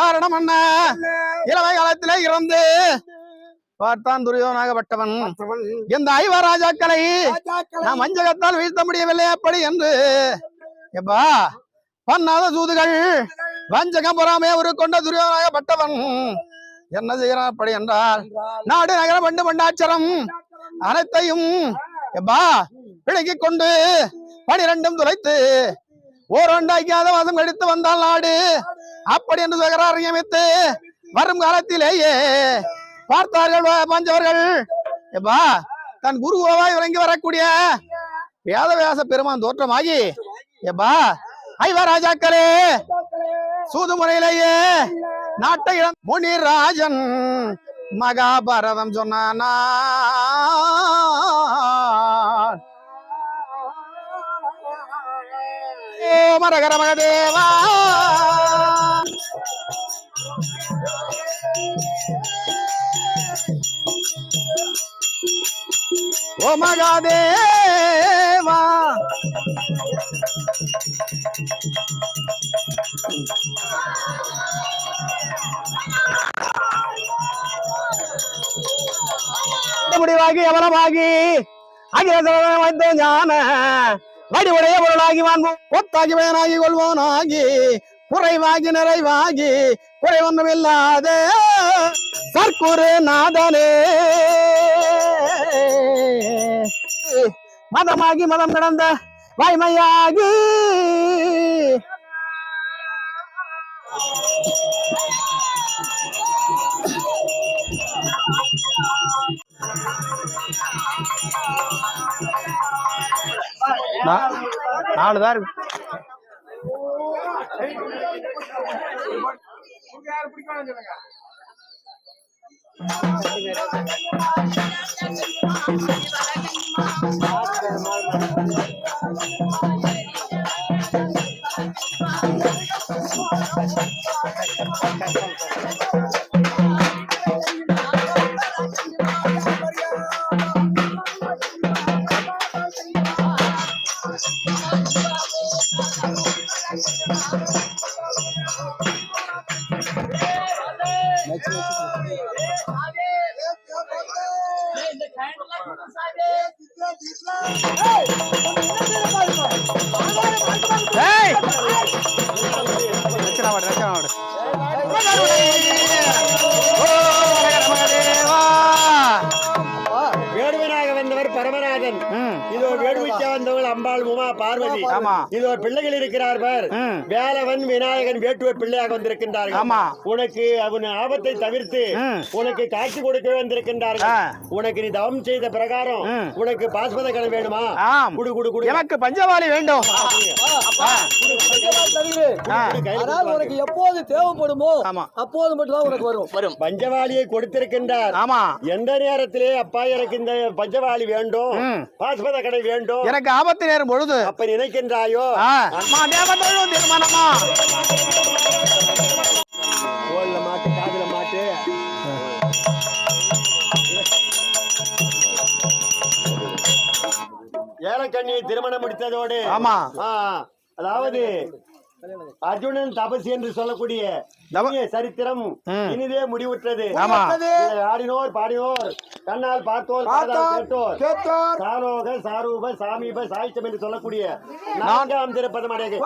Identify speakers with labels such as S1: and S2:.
S1: காரணம் என்ன? இளவை காலத்திலே இறந்து பார்த்தான் துரியோதனாகப்பட்டவன். இந்த 5 ராஜாக்களை நாம் வஞ்சகத்தால் வீழ்த்த முடியவில்லை அப்படி என்று எப்பா பண்ணாத சூதுகள் வஞ்சகம் பொறாமையை உருக்கொண்ட துரியோதனாகப்பட்டவன் என்ன செய்யறான் அப்படி என்றால் நாடு நகரம் பண்டு பண்டாட்சரம் அனைத்தையும் எப்பா பிடுங்கிக் கொண்டு 12 துளைத்து ஓரண்டாக்கியாத வாசம் எடுத்து வந்தால் நாடு அப்படி என்று சுகரார் நியமித்து வரும் காலத்திலேயே பார்த்தார்கள் பஞ்சவர்கள் எப்பா தன் குருவாய் விளங்கி வரக்கூடிய வேதவியாச பெருமான் தோற்றமாகி எப்பா 5 ராஜாக்களே சூது முறையிலேயே நாட்டை முனிராஜன் மகாபாரதம் சொன்னானா மரகர மகதேவா ஓ மகாதேவா முடிவாகி எவனமாகி அகில ஞான வடிவுடைய பொருளாகி வாங்குவோம் கொத்தாகி பயனாகி கொள்வோனாகி குறைவாகி நிறைவாகி குறை ஒன்றும் இல்லாத சர்க்குரு நாதனே மதமாகி மதம் கடந்த வாய்மையாகி நாலு தான் இருக்கு. பரமநாதன் இதோ வேடுவிக்க வந்தவள் அம்பாள் உமா பார்வதி. இதோ பிள்ளைகள் இருக்கிறார்கள். வேலவன் விநாயகன் வேட்டுவ பிள்ளையாக வந்திருக்கின்றார்கள். உனக்கு அவன் ஆபத்தை தவிர்த்து உனக்கு காட்சி கொடுக்க வந்திருக்கின்றார்கள். உனக்கு நீ தவம் செய்த பிரகாரம் உனக்கு பாஸ்பத கடை வேணுமா? குடு குடு குடு. எனக்கு பஞ்சவாலி வேண்டும்.
S2: உனக்கு எப்போது தேவைப்படுமோ அப்போது மட்டும்தான் உனக்கு வரும்.
S1: பஞ்சவாலியை கொடுத்திருக்கின்றார். எந்த நேரத்திலே அப்பா எனக்கு இந்த பஞ்சவாலி வேண்டும், பாஸ்பத கடை வேண்டும், எனக்கு ஆபத்து நேரும் பொழுது அப்ப நினைக்கின்றாயோ? தோல்ல மாட்டு காதுல மாட்டு ஏலக்கண்ணியை திருமணம் முடித்ததோடு அதாவது அர்ஜுனன் தபசி என்று சொல்லக்கூடிய சரித்திரம் இனிதே முடிவுற்றது. ஆடினோர் பாடினோர் கண்ணால் பார்த்தோர் கேட்டோர் சாரோக சாரூப சாமீப சாய்ச்சம் என்று சொல்லக்கூடிய 4ஆம் திருப்பதம் அடைய